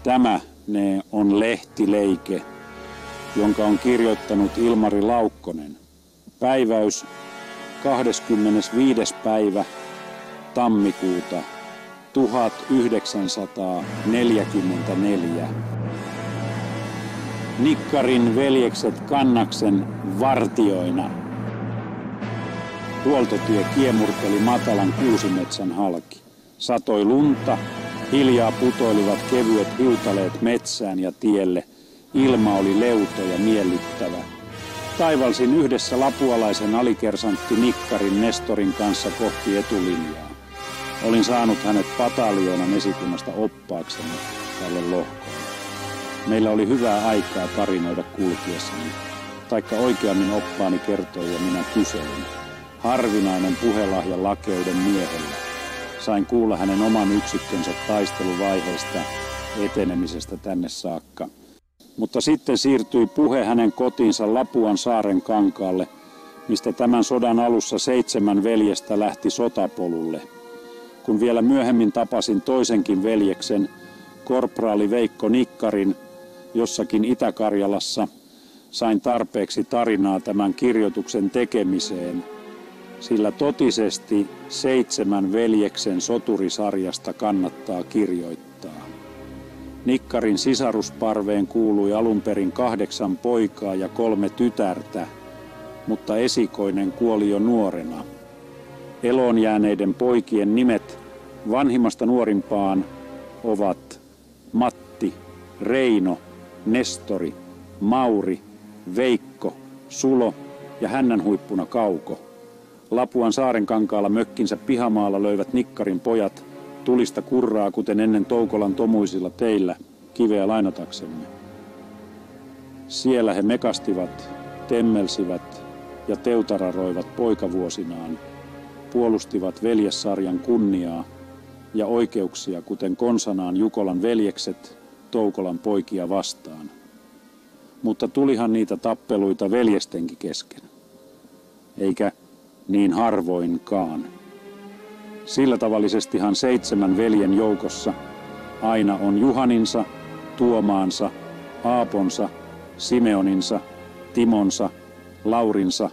Tämä on lehtileike, jonka on kirjoittanut Ilmari Laukkonen. Päiväys 25. päivä tammikuuta 1944. Nikkarin veljekset Kannaksen vartioina. Huoltotie kiemurteli matalan kuusimetsän halki. Satoi lunta, hiljaa putoilivat kevyet hiutaleet metsään ja tielle. Ilma oli leuto ja miellyttävä. Taivalsin yhdessä lapualaisen alikersantti Nikkarin Nestorin kanssa kohti etulinjaa. Olin saanut hänet pataljoonan esikunnasta oppaakseni tälle lohkolle. Meillä oli hyvää aikaa tarinoida kulkiessani, taikka oikeammin oppaani kertoi ja minä kyselin. Harvinainen puhelahja lakeuden miehellä. Sain kuulla hänen oman yksikkönsä taisteluvaiheesta etenemisestä tänne saakka. Mutta sitten siirtyi puhe hänen kotiinsa Lapuan saaren kankaalle, mistä tämän sodan alussa 7 veljestä lähti sotapolulle. Kun vielä myöhemmin tapasin toisenkin veljeksen, korporaali Veikko Nikkarin, jossakin Itä-Karjalassa, sain tarpeeksi tarinaa tämän kirjoituksen tekemiseen, sillä totisesti 7 veljeksen soturisarjasta kannattaa kirjoittaa. Nikkarin sisarusparveen kuului alun perin 8 poikaa ja 3 tytärtä, mutta esikoinen kuoli jo nuorena. Eloon jääneiden poikien nimet vanhimmasta nuorimpaan ovat Matti, Reino, Nestori, Mauri, Veikko, Sulo ja hännänhuippuna Kauko. Lapuan saarenkankaalla mökkinsä pihamaalla löivät Nikkarin pojat tulista kurraa, kuten ennen Toukolan tomuisilla teillä, kiveä lainataksemme. Siellä he mekastivat, temmelsivät ja teutararoivat poikavuosinaan, puolustivat veljessarjan kunniaa ja oikeuksia, kuten konsanaan Jukolan veljekset Toukolan poikia vastaan. Mutta tulihan niitä tappeluita veljestenkin kesken, eikä niin harvoinkaan. Sillä tavallisestihan 7 veljen joukossa aina on Juhaninsa, Tuomaansa, Aaponsa, Simeoninsa, Timonsa, Laurinsa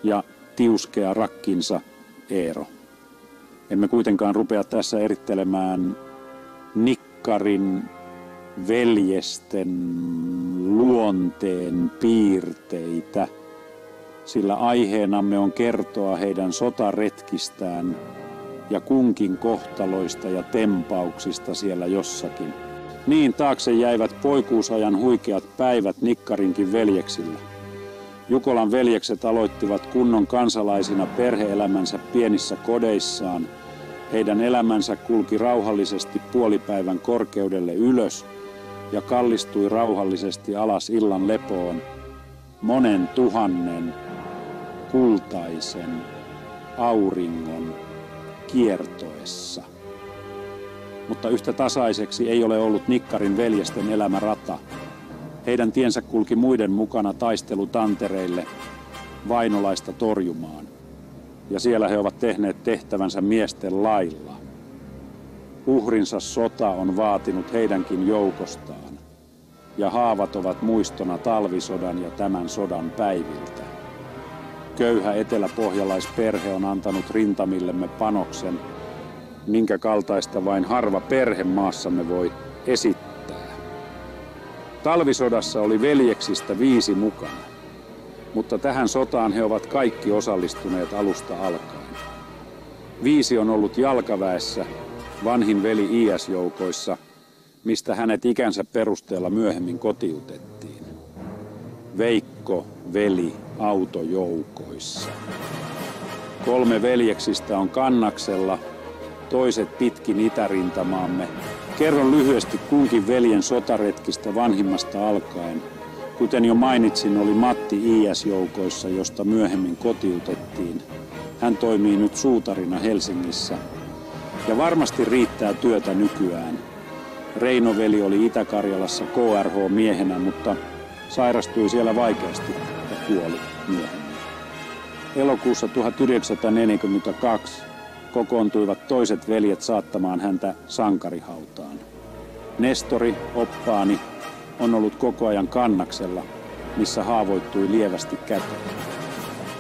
ja tiuskea rakkinsa Eero. Emme kuitenkaan rupea tässä erittelemään Nikkarin veljesten luonteen piirteitä, sillä aiheenamme on kertoa heidän sotaretkistään ja kunkin kohtaloista ja tempauksista siellä jossakin. Niin taakse jäivät poikuusajan huikeat päivät Nikkarinkin veljeksillä. Jukolan veljekset aloittivat kunnon kansalaisina perhe-elämänsä pienissä kodeissaan. Heidän elämänsä kulki rauhallisesti puolipäivän korkeudelle ylös ja kallistui rauhallisesti alas illan lepoon monen tuhannen kultaisen auringon kiertoessa. Mutta yhtä tasaiseksi ei ole ollut Nikkarin veljesten elämärata. Heidän tiensä kulki muiden mukana taistelutantereille vainolaista torjumaan. Ja siellä he ovat tehneet tehtävänsä miesten lailla. Uhrinsa sota on vaatinut heidänkin joukostaan. Ja haavat ovat muistona talvisodan ja tämän sodan päiviltä. Köyhä eteläpohjalaisperhe on antanut rintamillemme panoksen, minkä kaltaista vain harva perhe maassamme voi esittää. Talvisodassa oli veljeksistä 5 mukana, mutta tähän sotaan he ovat kaikki osallistuneet alusta alkaen. 5 on ollut jalkaväessä, vanhin veli IS-joukoissa, mistä hänet ikänsä perusteella myöhemmin kotiutettiin. Veikko veli autojoukoissa. 3 veljeksistä on Kannaksella, toiset pitkin itärintamaamme. Kerron lyhyesti kunkin veljen sotaretkistä vanhimmasta alkaen. Kuten jo mainitsin, oli Matti IS-joukoissa, josta myöhemmin kotiutettiin. Hän toimii nyt suutarina Helsingissä. Ja varmasti riittää työtä nykyään. Reino-veli oli Itä-Karjalassa KRH-miehenä, mutta sairastui siellä vaikeasti ja kuoli myöhemmin. Elokuussa 1942 kokoontuivat toiset veljet saattamaan häntä sankarihautaan. Nestori, oppaani, on ollut koko ajan Kannaksella, missä haavoittui lievästi käteen.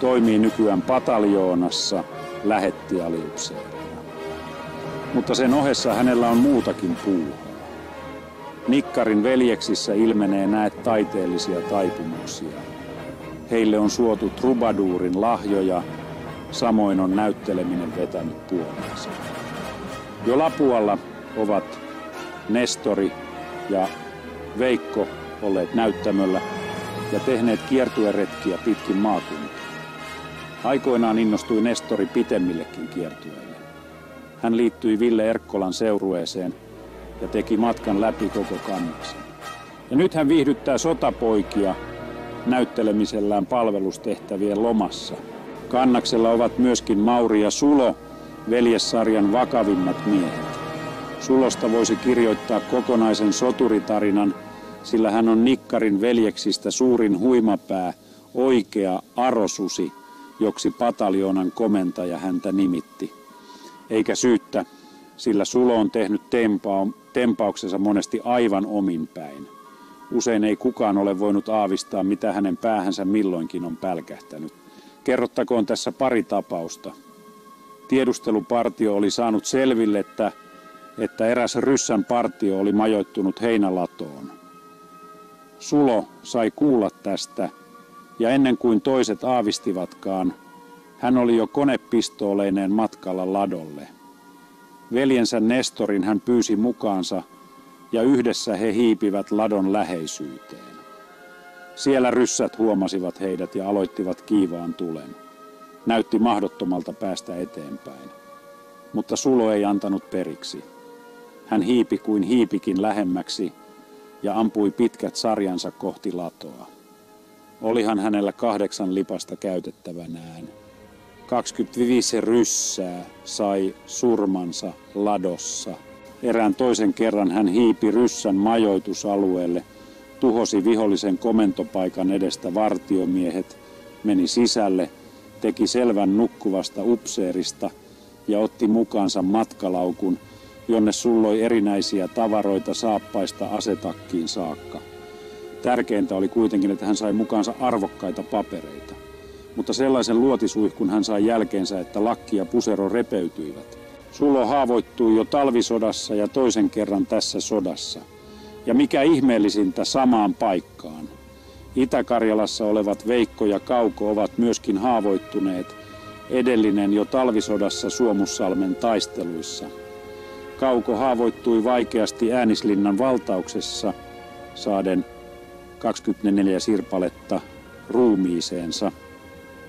Toimii nykyään pataljoonassa lähettialiupseerina. Mutta sen ohessa hänellä on muutakin puuhaa. Nikkarin veljeksissä ilmenee näet taiteellisia taipumuksia. Heille on suotu trubaduurin lahjoja, samoin on näytteleminen vetänyt puoleensa. Jo Lapualla ovat Nestori ja Veikko olleet näyttämöllä ja tehneet kiertueretkiä pitkin maakuntaa. Aikoinaan innostui Nestori pitemmillekin kiertueille. Hän liittyi Ville Erkkolan seurueeseen ja teki matkan läpi koko Kannaksen. Ja nyt hän viihdyttää sotapoikia näyttelemisellään palvelustehtävien lomassa. Kannaksella ovat myöskin Mauri ja Sulo, veljessarjan vakavimmat miehet. Sulosta voisi kirjoittaa kokonaisen soturitarinan, sillä hän on Nikkarin veljeksistä suurin huimapää, oikea arosusi, joksi pataljoonan komentaja häntä nimitti. Eikä syyttä, sillä Sulo on tehnyt tempauksensa monesti aivan ominpäin. Usein ei kukaan ole voinut aavistaa, mitä hänen päähänsä milloinkin on pälkähtänyt. Kerrottakoon tässä pari tapausta. Tiedustelupartio oli saanut selville, että eräs ryssän partio oli majoittunut heinälatoon. Sulo sai kuulla tästä, ja ennen kuin toiset aavistivatkaan, hän oli jo konepistooleineen matkalla ladolle. Veljensä Nestorin hän pyysi mukaansa, ja yhdessä he hiipivät ladon läheisyyteen. Siellä ryssät huomasivat heidät ja aloittivat kiivaan tulen. Näytti mahdottomalta päästä eteenpäin. Mutta Sulo ei antanut periksi. Hän hiipi kuin hiipikin lähemmäksi ja ampui pitkät sarjansa kohti latoa. Olihan hänellä 8 lipasta käytettävänään. 25 ryssää sai surmansa ladossa. Erään toisen kerran hän hiipi ryssän majoitusalueelle, tuhosi vihollisen komentopaikan edestä vartiomiehet, meni sisälle, teki selvän nukkuvasta upseerista ja otti mukaansa matkalaukun, jonne sulloi erinäisiä tavaroita saappaista asetakkiin saakka. Tärkeintä oli kuitenkin, että hän sai mukaansa arvokkaita papereita. Mutta sellaisen luotisuihkun hän sai jälkeensä, että lakki ja pusero repeytyivät. Sulo haavoittui jo talvisodassa ja toisen kerran tässä sodassa. Ja mikä ihmeellisintä, samaan paikkaan. Itä-Karjalassa olevat Veikko ja Kauko ovat myöskin haavoittuneet, edellinen jo talvisodassa Suomussalmen taisteluissa. Kauko haavoittui vaikeasti Äänislinnan valtauksessa saaden 24 sirpaletta ruumiiseensa,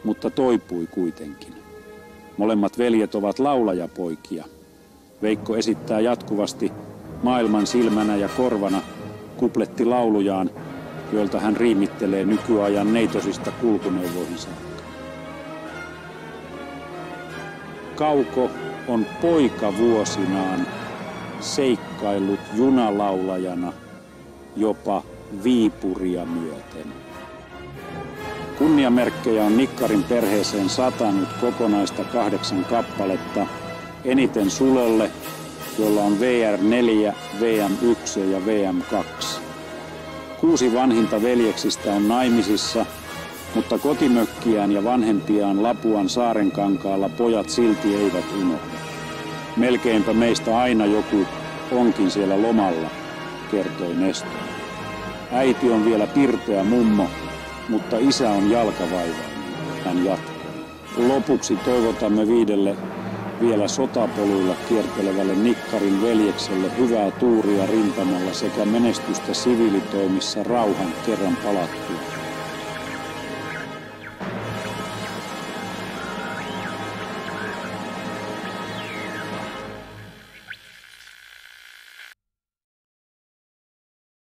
mutta toipui kuitenkin. Molemmat veljet ovat laulajapoikia. Veikko esittää jatkuvasti maailman silmänä ja korvana kuplettilaulujaan, joilta hän riimittelee nykyajan neitosista kulkuneuvoihin saakka. Kauko on poikavuosinaan seikkaillut junalaulajana jopa Viipuria myöten. Kunniamerkkejä on Nikkarin perheeseen satanut kokonaista 8 kappaletta, eniten Sulolle, jolla on VR4, VM1 ja VM2. 6 vanhinta veljeksistä on naimisissa, mutta kotimökkiään ja vanhempiaan Lapuan Saarenkankaalla pojat silti eivät unohda. Melkeinpä meistä aina joku onkin siellä lomalla, kertoi Nestori. Äiti on vielä pirteä mummo, mutta isä on jalkavaivainen, hän jatkoi. Lopuksi toivotamme 5 vielä sotapoluilla kiertelevälle Nikkarin veljekselle hyvää tuuria rintamalla sekä menestystä siviilitoimissa rauhan kerran palattua.